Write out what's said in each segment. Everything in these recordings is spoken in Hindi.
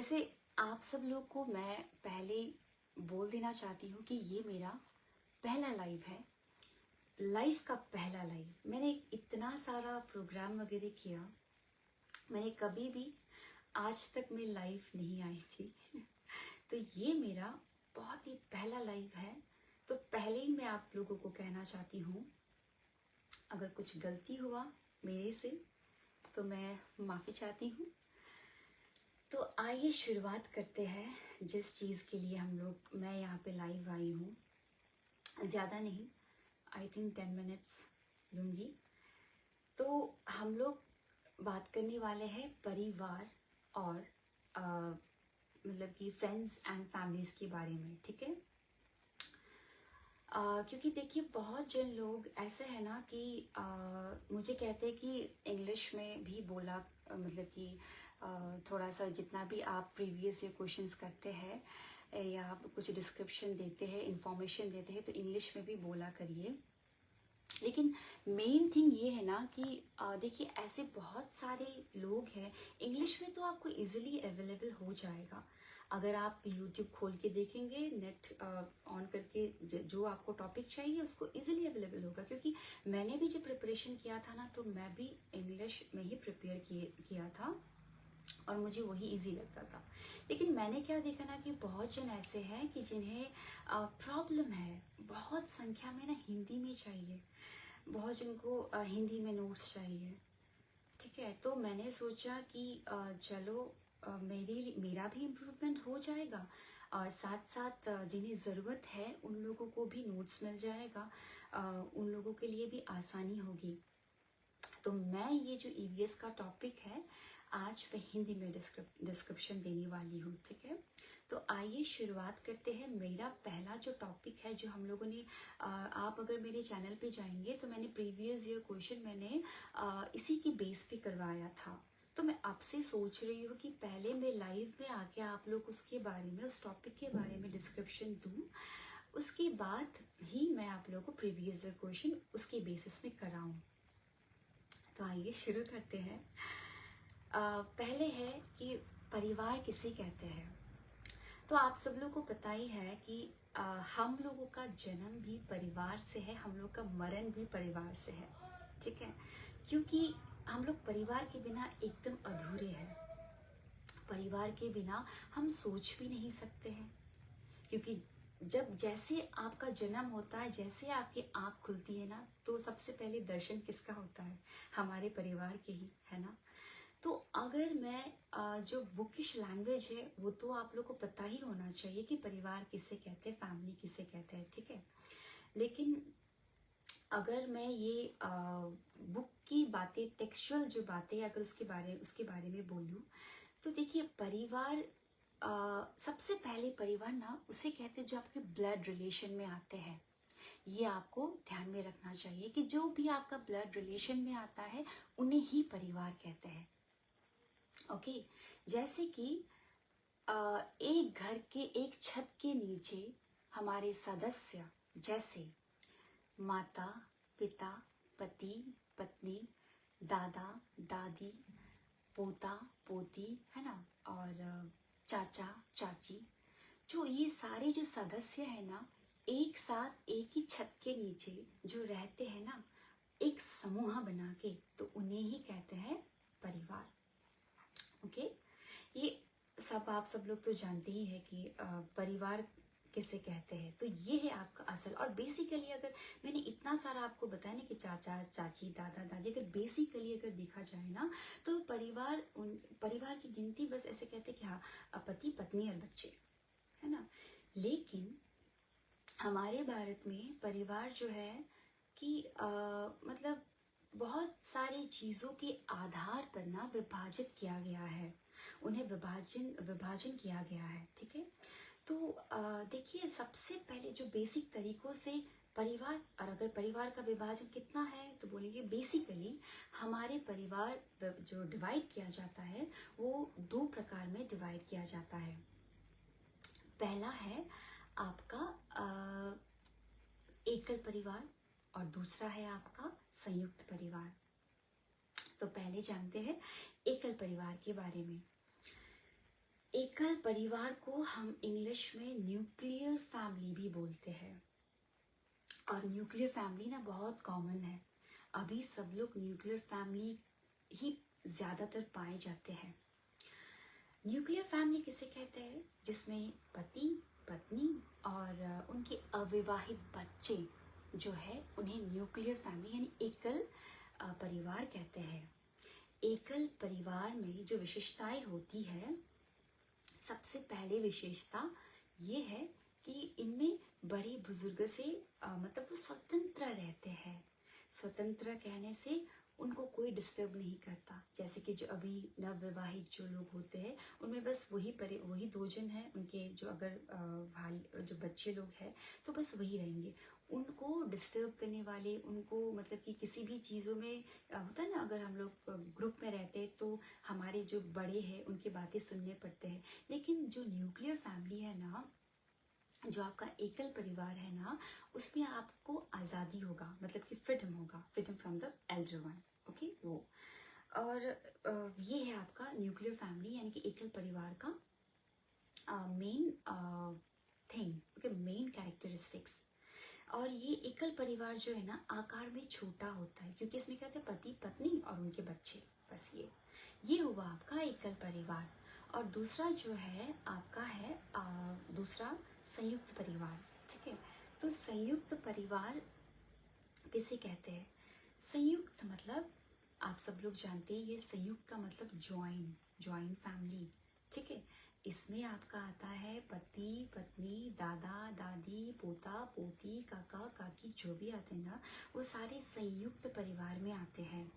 वैसे आप सब लोग को मैं पहले बोल देना चाहती हूँ कि ये मेरा पहला लाइव है, लाइफ का पहला लाइव। मैंने इतना सारा प्रोग्राम वगैरह किया, मैंने कभी भी आज तक मैं लाइव नहीं आई थी तो ये मेरा बहुत ही पहला लाइव है। तो पहले ही मैं आप लोगों को कहना चाहती हूँ, अगर कुछ गलती हुआ मेरे से तो मैं माफ़ी चाहती हूँ। तो आइए शुरुआत करते हैं जिस चीज़ के लिए मैं यहाँ पे लाइव आई हूँ। ज़्यादा नहीं, आई थिंक 10 मिनट्स लूँगी। तो हम लोग बात करने वाले हैं परिवार और मतलब कि फ्रेंड्स एंड फैमिलीज़ के बारे में, ठीक है। क्योंकि देखिए बहुत जन लोग ऐसे हैं ना कि मुझे कहते हैं कि इंग्लिश में भी बोला मतलब कि थोड़ा सा जितना भी आप प्रीवियस ईयर क्वेश्चंस करते हैं या आप कुछ डिस्क्रिप्शन देते हैं, इंफॉर्मेशन देते हैं, तो इंग्लिश में भी बोला करिए। लेकिन मेन थिंग ये है ना कि देखिए ऐसे बहुत सारे लोग हैं, इंग्लिश में तो आपको इजीली अवेलेबल हो जाएगा। अगर आप YouTube खोल के देखेंगे, नेट ऑन करके जो आपको टॉपिक चाहिए उसको इजीली अवेलेबल होगा। क्योंकि मैंने भी जब प्रिपरेशन किया था ना, तो मैं भी इंग्लिश में ही प्रिपेयर किया था और मुझे वही इजी लगता था। लेकिन मैंने क्या देखा ना कि बहुत जन ऐसे हैं कि जिन्हें प्रॉब्लम है, बहुत संख्या में ना हिंदी में चाहिए, बहुत जन को हिंदी में नोट्स चाहिए, ठीक है। तो मैंने सोचा कि चलो मेरा भी इम्प्रूवमेंट हो जाएगा और साथ साथ जिन्हें ज़रूरत है उन लोगों को भी नोट्स मिल जाएगा, उन लोगों के लिए भी आसानी होगी। तो मैं ये जो EVS का टॉपिक है आज मैं हिंदी में डिस्क्रिप्शन देने वाली हूँ, ठीक है। तो आइए शुरुआत करते हैं। मेरा पहला जो टॉपिक है जो हम लोगों ने आप अगर मेरे चैनल पे जाएंगे तो मैंने प्रीवियस ईयर क्वेश्चन मैंने इसी की बेस पे करवाया था। तो मैं आपसे सोच रही हूँ कि पहले मैं लाइव में आके आप लोग उसके बारे में, उस टॉपिक के बारे में डिस्क्रिप्शन दूँ, उसके बाद ही मैं आप लोगों को प्रीवियस ईयर क्वेश्चन उसके बेसिस में कराऊँ। तो आइए शुरू करते हैं। पहले है कि परिवार किसे कहते हैं। तो आप सब लोगों को पता ही है कि हम लोगों का जन्म भी परिवार से है, हम लोग का मरण भी परिवार से है, ठीक है। क्योंकि हम लोग परिवार के बिना एकदम अधूरे हैं। परिवार के बिना हम सोच भी नहीं सकते हैं। क्योंकि जब जैसे आपका जन्म होता है, जैसे आपकी आँख खुलती है ना, तो सबसे पहले दर्शन किसका होता है? हमारे परिवार के ही, है ना। तो अगर मैं जो बुकिश लैंग्वेज है वो तो आप लोग को पता ही होना चाहिए कि परिवार किसे कहते हैं, फैमिली किसे कहते हैं, ठीक है। लेकिन अगर मैं ये बुक की बातें, टेक्सचुअल जो बातें अगर उसके बारे में बोलूँ, तो देखिए परिवार सबसे पहले परिवार ना उसे कहते हैं जो आपके ब्लड रिलेशन में आते हैं। ये आपको ध्यान में रखना चाहिए कि जो भी आपका ब्लड रिलेशन में आता है उन्हें ही परिवार कहते हैं, ओके। जैसे कि एक घर के एक छत के नीचे हमारे सदस्य जैसे माता, पिता, पति, पत्नी, दादा, दादी, पोता, पोती, है ना, और चाचा, चाची, जो ये सारे जो सदस्य है ना, एक साथ एक ही छत के नीचे जो रहते हैं ना, एक समूह बना के, तो उन्हें ही कहते हैं परिवार, ओके। ये आप सब लोग तो जानते ही हैं कि परिवार किसे कहते हैं। तो ये है आपका असल। और बेसिकली अगर मैंने इतना सारा आपको बताया ना कि चाचा, चाची, दादा, दादी, अगर बेसिकली अगर देखा जाए ना, तो परिवार की गिनती बस ऐसे कहते हैं कि हाँ, पति, पत्नी और बच्चे, है ना। लेकिन हमारे भारत में परिवार जो है कि मतलब बहुत सारी चीज़ों के आधार पर ना विभाजित किया गया है, उन्हें विभाजन किया गया है, ठीक है। तो देखिए सबसे पहले जो बेसिक तरीकों से परिवार, और अगर परिवार का विभाजन कितना है तो बोलेंगे बेसिकली हमारे परिवार जो डिवाइड किया जाता है वो दो प्रकार में डिवाइड किया जाता है। पहला है आपका एकल परिवार और दूसरा है आपका संयुक्त परिवार। तो पहले जानते हैं एकल परिवार के बारे में। एकल परिवार को हम इंग्लिश में न्यूक्लियर फैमिली भी बोलते हैं। और न्यूक्लियर फैमिली ना बहुत कॉमन है, अभी सब लोग न्यूक्लियर फैमिली ही ज़्यादातर पाए जाते हैं। न्यूक्लियर फैमिली किसे कहते हैं? जिसमें पति पत्नी और उनके अविवाहित बच्चे जो है उन्हें न्यूक्लियर फैमिली यानी एकल परिवार कहते हैं। एकल परिवार में जो विशेषताएं होती है, सबसे पहले विशेषता ये है कि इनमें बड़े बुजुर्ग से मतलब वो स्वतंत्र रहते हैं। स्वतंत्र कहने से उनको कोई डिस्टर्ब नहीं करता। जैसे कि जो अभी नवविवाहित जो लोग होते हैं उनमें बस वही दो जन हैं, उनके जो अगर भाई जो बच्चे लोग हैं तो बस वही रहेंगे। उनको डिस्टर्ब करने वाले, उनको मतलब कि किसी भी चीज़ों में होता है ना, अगर हम लोग ग्रुप में रहते हैं तो हमारे जो बड़े हैं उनकी बातें सुनने पड़ते हैं। लेकिन जो न्यूक्लियर फैमिली है ना, जो आपका एकल परिवार है ना, उसमें आपको आज़ादी होगा, मतलब कि फ्रीडम होगा, freedom from the Elder one. Okay, वो और ये है आपका न्यूक्लियर फैमिली यानी कि एकल परिवार का main thing, okay, main characteristics. और ये एकल परिवार जो है ना आकार में छोटा होता है, क्योंकि इसमें क्या होता है, पति पत्नी और उनके बच्चे, बस ये हुआ आपका एकल परिवार। और दूसरा जो है आपका है दूसरा संयुक्त परिवार। ठीक है, तो संयुक्त परिवार किसे कहते हैं? संयुक्त मतलब आप सब लोग जानते हैं, ये संयुक्त का मतलब ज्वाइन फैमिली। ठीक है, इसमें आपका आता है पति पत्नी, दादा दादी, पोता पोती, काका काकी, जो भी आते हैं ना वो सारे संयुक्त परिवार में आते हैं,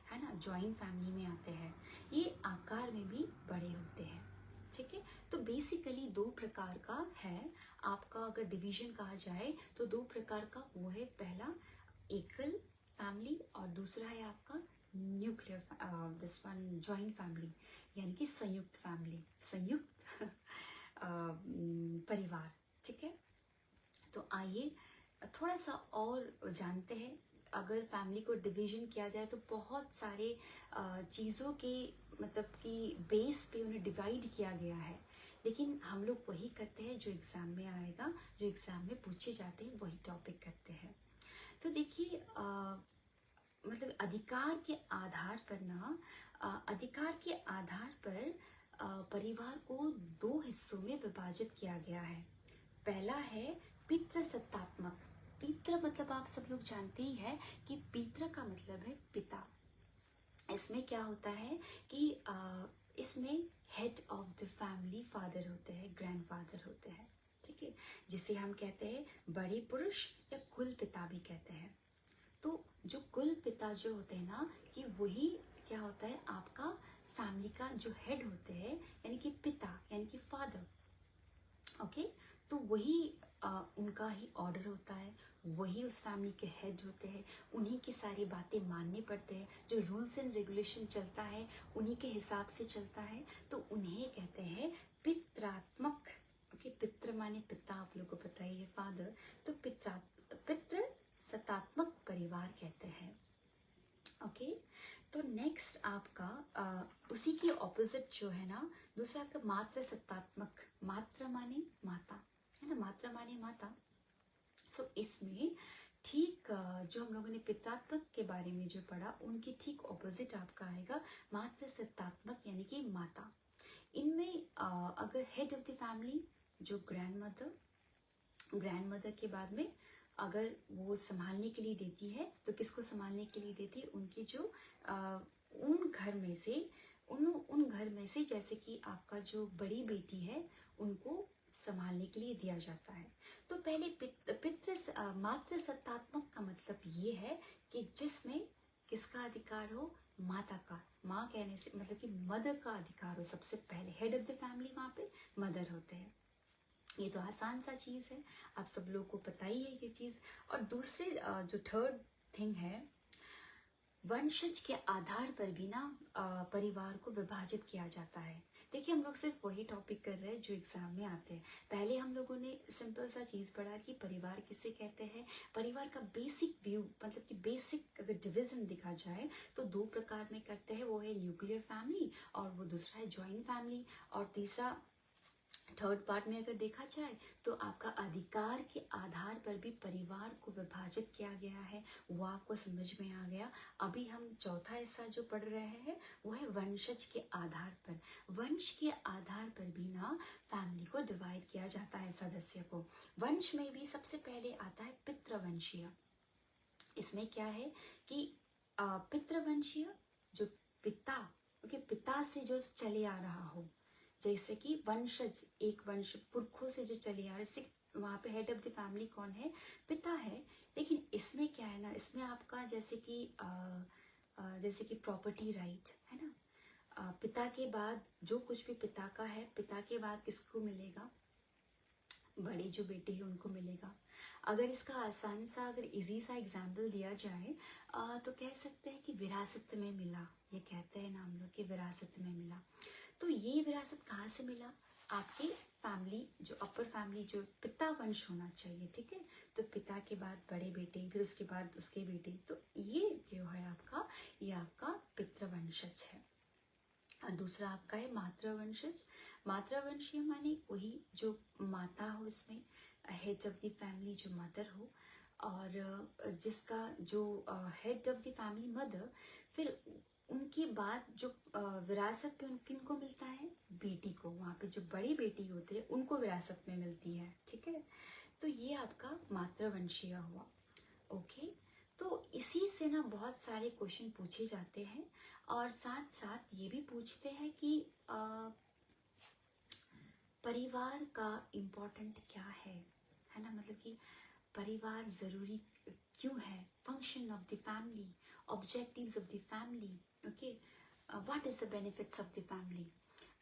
है ना, ज्वाइंट फैमिली में आते हैं। ये आकार में भी बड़े होते हैं। ठीक है, तो बेसिकली दो प्रकार का है आपका, अगर डिवीजन कहा जाए तो दो प्रकार का वो है। पहला एकल फैमिली और दूसरा है आपका nuclear, this one joint family यानी कि संयुक्त फैमिली, संयुक्त परिवार। ठीक है, तो आइए थोड़ा सा और जानते हैं। अगर फैमिली को डिवीजन किया जाए तो बहुत सारे चीज़ों के मतलब कि बेस पे उन्हें डिवाइड किया गया है, लेकिन हम लोग वही करते हैं जो एग्ज़ाम में आएगा, जो एग्ज़ाम में पूछे जाते हैं वही टॉपिक करते हैं। तो देखिए मतलब अधिकार के आधार पर ना अधिकार के आधार पर परिवार को दो हिस्सों में विभाजित किया गया है। पहला है पितृसत्तात्मक। पितृ मतलब आप सब लोग जानते ही है कि पितृ का मतलब है पिता। इसमें क्या होता है कि इसमें head of the family father होते हैं, ग्रैंडफादर होते हैं। ठीक है, जिसे हम कहते हैं बड़े पुरुष या कुल पिता भी कहते हैं। तो जो कुल पिता जो होते हैं ना, कि वही क्या होता है आपका फैमिली का जो हेड होते हैं, यानी कि पिता यानी कि फादर। ओके, तो वही उनका ही ऑर्डर होता है, वही उस फैमिली के हेड होते हैं, उन्हीं की सारी बातें मानने पड़ते हैं, जो रूल्स एंड रेगुलेशन चलता है उन्हीं के हिसाब से चलता है, तो उन्हें कहते हैं पित्रात्मक। ओके, पितृ माने पिता, आप लोगों को पता ही है, फादर, तो पितृ सत्तात्मक परिवार कहते हैं। ओके, तो नेक्स्ट आपका उसी की ऑपोजिट जो है ना, दूसरा आपका मात्र सत्तात्मक। मात्र माने माता, है ना, मात्रा माने माता। सो इसमें ठीक जो हम लोगों ने पित्रात्मक के बारे में जो पढ़ा, उनकी ठीक ऑपोजिट आपका आएगा मात्र सत्तात्मक यानी कि माता। इनमें अगर हेड ऑफ द फैमिली जो ग्रैंड मदर के बाद में अगर वो संभालने के लिए देती है, तो किसको संभालने के लिए देती है? उनकी जो उन घर में से जैसे कि आपका जो बड़ी बेटी है उनको संभालने के लिए दिया जाता है। तो पहले मात्र सत्तात्मक का मतलब ये है कि जिसमें किसका अधिकार हो? माता का। माँ कहने से मतलब कि मदर का अधिकार हो। सबसे पहले हेड ऑफ द फैमिली वहाँ पे मदर होते हैं। ये तो आसान सा चीज़ है, आप सब लोगों को पता ही है ये चीज़। और दूसरे जो थर्ड थिंग है, वंशज के आधार पर भी ना परिवार को विभाजित किया जाता है। देखिए हम लोग सिर्फ वही टॉपिक कर रहे हैं जो एग्जाम में आते हैं। पहले हम लोगों ने सिंपल सा चीज़ पढ़ा कि परिवार किसे कहते हैं। परिवार का बेसिक व्यू मतलब कि बेसिक अगर डिवीजन देखा जाए तो दो प्रकार में करते हैं, वो है न्यूक्लियर फैमिली और वो दूसरा है जॉइंट फैमिली। और तीसरा थर्ड पार्ट में अगर देखा जाए तो आपका अधिकार के आधार पर भी परिवार को विभाजित किया गया है, वो आपको समझ में आ गया। अभी हम चौथा हिस्सा जो पढ़ रहे हैं वो है वंशज के आधार पर। वंश के आधार पर भी ना फैमिली को डिवाइड किया जाता है सदस्य को। वंश में भी सबसे पहले आता है पितृवंशीय। इसमें क्या है कि पितृवंशीय जो पिता के पिता से जो चले आ रहा हो, जैसे कि वंशज एक वंश पुरखों से जो चले आ रहे, वहाँ पे हेड ऑफ द फैमिली कौन है, पिता है। लेकिन इसमें क्या है ना, इसमें आपका जैसे कि प्रॉपर्टी राइट है ना, पिता के बाद जो कुछ भी पिता का है, पिता के बाद किसको मिलेगा, बड़े जो बेटे हैं उनको मिलेगा। अगर इसका आसान सा अगर इजी सा एग्जाम्पल दिया जाए तो कह सकते हैं कि विरासत में मिला, ये कहते हैं ना हम लोग कि विरासत में मिला। तो ये विरासत कहाँ से मिला, आपके फैमिली जो अपर फैमिली जो पिता वंश होना चाहिए, ठीक है। तो पिता के बाद बड़े बेटे, फिर उसके बाद उसके बेटे, तो ये जो है आपका, ये आपका पितृवंशज है। और दूसरा आपका है मातृवंशज। मातृवंशीय माने वही जो माता हो, इसमें हेड ऑफ द फैमिली जो मदर हो, और जिसका जो head of the family mother, फिर उनके बाद जो विरासत पे किनको मिलता है, बेटी को। वहाँ पे जो बड़ी बेटी होती है उनको विरासत में मिलती है, ठीक है। तो ये आपका मातृवंशीय हुआ। ओके, तो इसी से ना बहुत सारे क्वेश्चन पूछे जाते हैं, और साथ साथ ये भी पूछते हैं कि परिवार का इम्पोर्टेंट क्या है ना, मतलब कि परिवार ज़रूरी क्यों है, function of the family, objectives of the family, okay, what is the benefits of the family.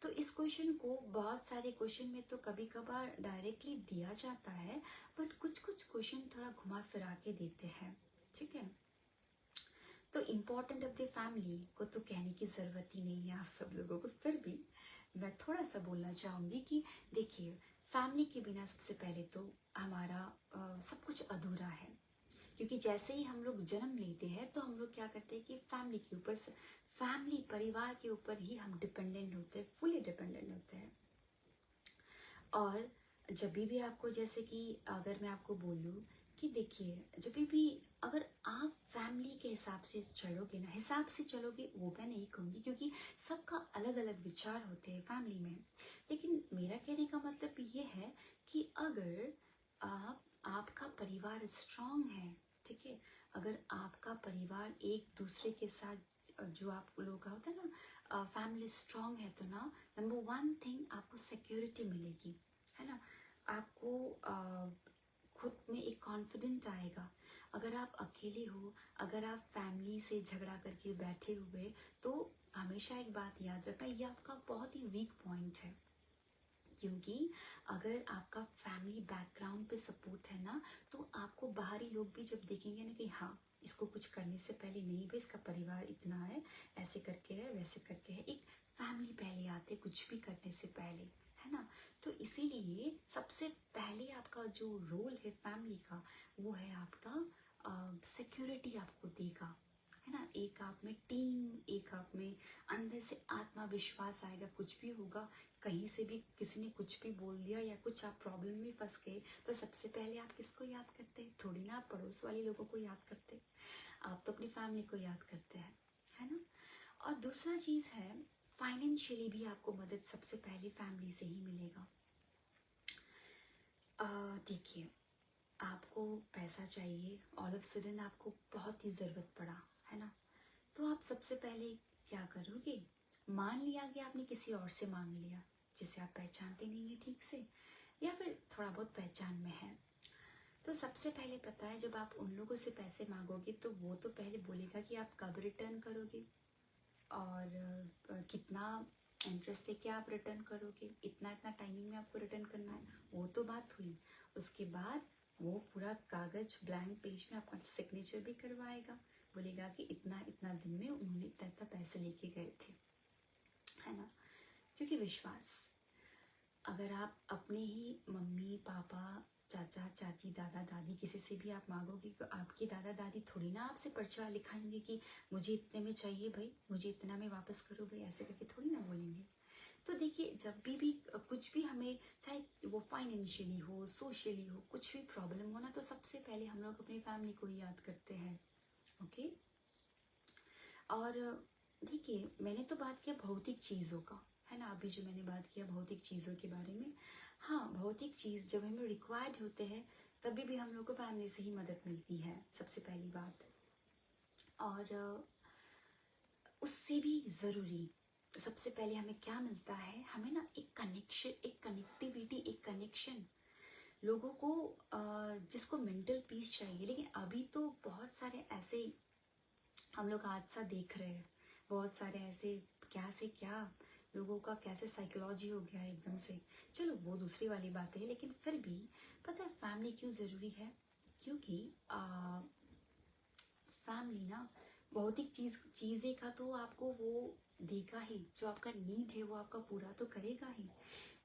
तो इस क्वेश्चन को बहुत सारे क्वेश्चन में तो कभी कभार डायरेक्टली दिया जाता है, बट कुछ कुछ क्वेश्चन थोड़ा घुमा फिरा के देते हैं, ठीक है। तो इम्पोर्टेंट ऑफ द फैमिली को तो कहने की ज़रूरत ही नहीं है आप सब लोगों को, फिर भी मैं थोड़ा सा बोलना चाहूँगी कि देखिए, फैमिली के बिना सबसे पहले तो हमारा सब कुछ अधूरा है। क्योंकि जैसे ही हम लोग जन्म लेते हैं तो हम लोग क्या करते हैं कि फैमिली के ऊपर, फैमिली परिवार के ऊपर ही हम डिपेंडेंट होते हैं, फुली डिपेंडेंट होते हैं। और जब भी आपको, जैसे कि अगर मैं आपको बोलूँ कि देखिए, जब भी अगर आप फैमिली के हिसाब से चलोगे ना, हिसाब से चलोगे वो मैं नहीं कहूँगी, क्योंकि सबका अलग अलग विचार होते हैं फैमिली में। लेकिन मेरा कहने का मतलब ये है कि अगर आपका परिवार स्ट्रांग है, ठीक है, अगर आपका परिवार एक दूसरे के साथ जो आप लोगों का होता है ना, फैमिली स्ट्रांग है, तो ना नंबर वन थिंग आपको सिक्योरिटी मिलेगी, है ना। आपको खुद में एक कॉन्फिडेंट आएगा। अगर आप अकेले हो, अगर आप फैमिली से झगड़ा करके बैठे हुए, तो हमेशा एक बात याद रखना, ये आपका बहुत ही वीक पॉइंट है। क्योंकि अगर आपका फैमिली बैकग्राउंड पे सपोर्ट है ना, तो आपको बाहरी लोग भी जब देखेंगे ना कि हाँ, इसको कुछ करने से पहले, नहीं भाई इसका परिवार इतना है, ऐसे करके है, वैसे करके है, एक फैमिली पहले आते कुछ भी करने से पहले, है ना। तो इसीलिए सबसे पहले आपका जो रोल है फैमिली का, वो है आपका सिक्योरिटी आपको देगा, है ना। एक आप में टीम, एक आप में अंदर से आत्मविश्वास आएगा। कुछ भी होगा, कहीं से भी किसी ने कुछ भी बोल दिया या कुछ आप प्रॉब्लम में फंस गए, तो सबसे पहले आप किसको याद करते हैं, थोड़ी ना आप पड़ोस वाले लोगों को याद करते, आप तो अपनी फैमिली को याद करते हैं, है ना। और दूसरा चीज़ है, फाइनेंशियली भी आपको मदद सबसे पहले फैमिली से ही मिलेगा। देखिए, आपको पैसा चाहिए, ऑल ऑफ सडन आपको बहुत ही ज़रूरत पड़ा, है ना, तो आप सबसे पहले क्या करोगे, मान लिया कि आपने किसी और से मांग लिया जिसे आप पहचानते नहीं है ठीक से, या फिर थोड़ा बहुत पहचान में है, तो सबसे पहले पता है, जब आप उन लोगों से पैसे मांगोगे तो वो तो पहले बोलेगा कि आप कब रिटर्न करोगे, और कितना इंटरेस्ट लेके आप रिटर्न करोगे, इतना इतना टाइमिंग में आपको रिटर्न करना है, वो तो बात हुई। उसके बाद वो पूरा कागज ब्लैंक पेज में आपका सिग्नेचर भी करवाएगा, बोलेगा कि इतना इतना दिन में उन्होंने इतना इतना पैसे लेके गए थे, है ना। क्योंकि विश्वास, अगर आप अपने ही मम्मी पापा चाचा चाची दादा दादी किसी से भी आप मांगोगे तो आपकी दादा दादी थोड़ी ना आपसे पर्चा लिखाएंगे कि मुझे इतने में चाहिए भाई, मुझे इतना में वापस करो भाई, ऐसे करके थोड़ी ना बोलेंगे। तो देखिए, जब भी कुछ भी हमें, चाहे वो फाइनेंशियली हो, सोशली हो, कुछ भी प्रॉब्लम हो ना, तो सबसे पहले हम लोग अपनी फैमिली को ही याद करते हैं। ओके। और देखिए, मैंने तो बात किया भौतिक चीज़ों का, है ना, अभी जो मैंने बात किया भौतिक चीज़ों के बारे में। हाँ, भौतिक चीज़ जब हमें रिक्वायर्ड होते हैं तभी भी हम लोग को फैमिली से ही मदद मिलती है, सबसे पहली बात। और उससे भी ज़रूरी सबसे पहले हमें क्या मिलता है, हमें ना एक कनेक्शन, एक कनेक्टिविटी, एक कनेक्शन। लोगों को जिसको मेंटल पीस चाहिए, लेकिन अभी तो बहुत सारे ऐसे हम लोग हादसा देख रहे हैं, बहुत सारे ऐसे क्या से क्या लोगों का कैसे साइकोलॉजी हो गया है एकदम से। चलो वो दूसरी वाली बात है, लेकिन फिर भी पता है फैमिली क्यों ज़रूरी है? क्योंकि फैमिली ना भौतिक चीज़ें का तो आपको वो देगा ही, जो आपका नीड है वो आपका पूरा तो करेगा ही।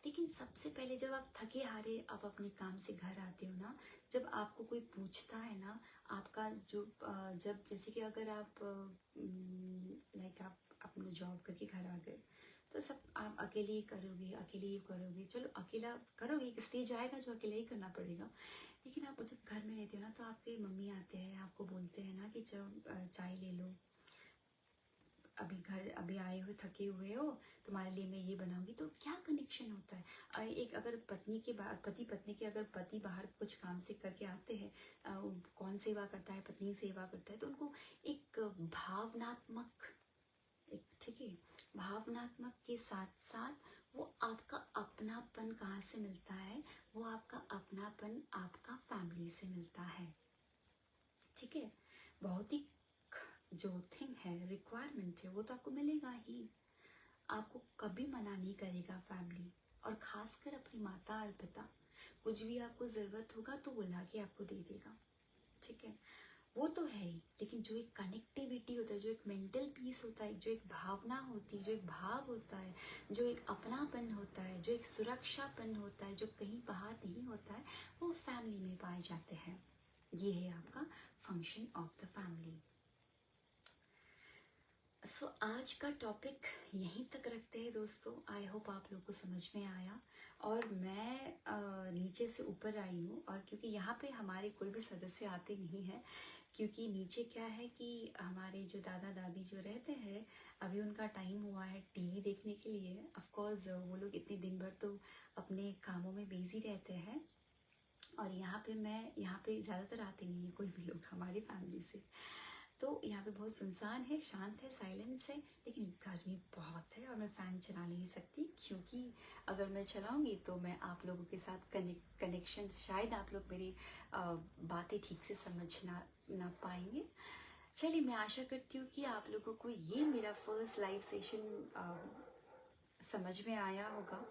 लेकिन सबसे पहले जब आप थके हारे आप अपने काम से घर आते हो ना, जब आपको कोई पूछता है ना, आपका जो जब जैसे कि अगर आप लाइक आप अपना जॉब करके घर आ गए, तो सब आप अकेले ही करोगे, अकेले ही करोगे, चलो अकेला करोगे, एक स्टेज आएगा जो अकेले ही करना पड़ेगा। लेकिन आप जब घर में रहते हो ना, तो आपके मम्मी आते हैं, आपको बोलते हैं ना कि चलो चाय ले लो, अभी आए हो, थके हुए हो, तुम्हारे लिए मैं ये बनाऊंगी। तो क्या कनेक्शन होता है? एक अगर पति पत्नी के, अगर पति बाहर कुछ काम से करके आते हैं, कौन सेवा करता है? पत्नी सेवा करता है। तो उनको एक भावनात्मक, एक ठीक है, भावनात्मक के साथ साथ वो आपका अपनापन कहाँ से मिलता है? वो आपका अपनापन आपका फैमिली से मिलता है। ठीक है, भौतिक जो थिंग है, रिक्वायरमेंट है, वो तो आपको मिलेगा ही, आपको कभी मना नहीं करेगा फैमिली। और खासकर अपनी माता और पिता, कुछ भी आपको ज़रूरत होगा तो वो लाके आपको दे देगा। ठीक है, वो तो है ही, लेकिन जो एक कनेक्टिविटी होता है, जो एक मेंटल पीस होता है, जो एक भावना होती है, जो एक भाव होता है, जो एक अपनापन होता है, जो एक सुरक्षापन होता है, जो कहीं बाहर नहीं होता है, वो फैमिली में पाए जाते हैं। ये है आपका फंक्शन ऑफ द फैमिली। सो आज का टॉपिक यहीं तक रखते हैं दोस्तों। आई होप आप लोग को समझ में आया। और मैं नीचे से ऊपर आई हूँ, और क्योंकि यहाँ पे हमारे कोई भी सदस्य आते नहीं हैं, क्योंकि नीचे क्या है कि हमारे जो दादा दादी जो रहते हैं, अभी उनका टाइम हुआ है टीवी देखने के लिए। ऑफ कोर्स वो लोग इतने दिन भर तो अपने कामों में बिजी रहते हैं, और यहाँ पे ज़्यादातर आते नहीं है कोई भी लोग हमारी फैमिली से। तो यहाँ पे बहुत सुनसान है, शांत है, साइलेंस है, लेकिन गर्मी बहुत है और मैं फ़ैन चला नहीं सकती, क्योंकि अगर मैं चलाऊंगी तो मैं आप लोगों के साथ कनेक्शन, शायद आप लोग मेरी बातें ठीक से समझ ना पाएंगे। चलिए, मैं आशा करती हूँ कि आप लोगों को ये मेरा फर्स्ट लाइव सेशन समझ में आया होगा।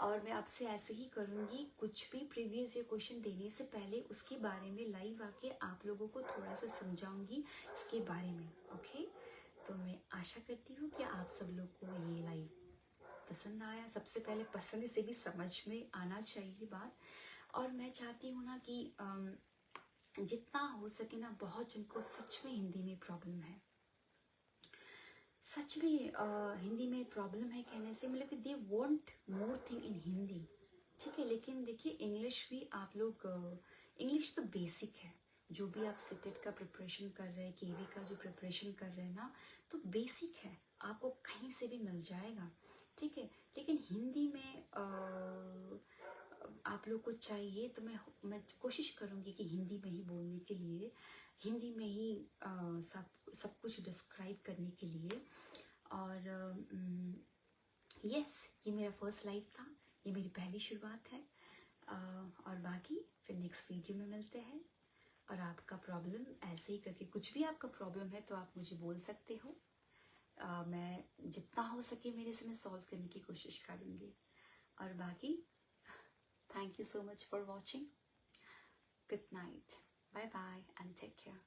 और मैं आपसे ऐसे ही करूँगी, कुछ भी प्रीवियस या क्वेश्चन देने से पहले उसके बारे में लाइव आके आप लोगों को थोड़ा सा समझाऊंगी इसके बारे में। ओके, तो मैं आशा करती हूँ कि आप सब लोग को ये लाइव पसंद आया। सबसे पहले पसंद से भी समझ में आना चाहिए बात। और मैं चाहती हूँ ना कि जितना हो सके ना, बहुत जिनको सच में हिंदी में प्रॉब्लम है, सच में हिंदी में प्रॉब्लम है कहने से मतलब कि they want more thing in Hindi. ठीक है, लेकिन देखिए इंग्लिश भी आप लोग, इंग्लिश तो बेसिक है। जो भी आप सीटेट का प्रिपरेशन कर रहे हैं, केवी का जो प्रिपरेशन कर रहे हैं ना, तो बेसिक है, आपको कहीं से भी मिल जाएगा। ठीक है, लेकिन हिंदी में आप लोग को चाहिए, तो मैं कोशिश करूँगी कि हिंदी में ही बोलने के लिए, हिंदी में ही सब कुछ डिस्क्राइब करने के लिए। और यस, ये मेरा फर्स्ट लाइव था, ये मेरी पहली शुरुआत है। और बाकी फिर नेक्स्ट वीडियो में मिलते हैं। और आपका प्रॉब्लम ऐसे ही करके, कुछ भी आपका प्रॉब्लम है तो आप मुझे बोल सकते हो। मैं जितना हो सके मेरे से मैं सॉल्व करने की कोशिश करूँगी। और बाकी thank you so much for watching. Good night. Bye bye and take care.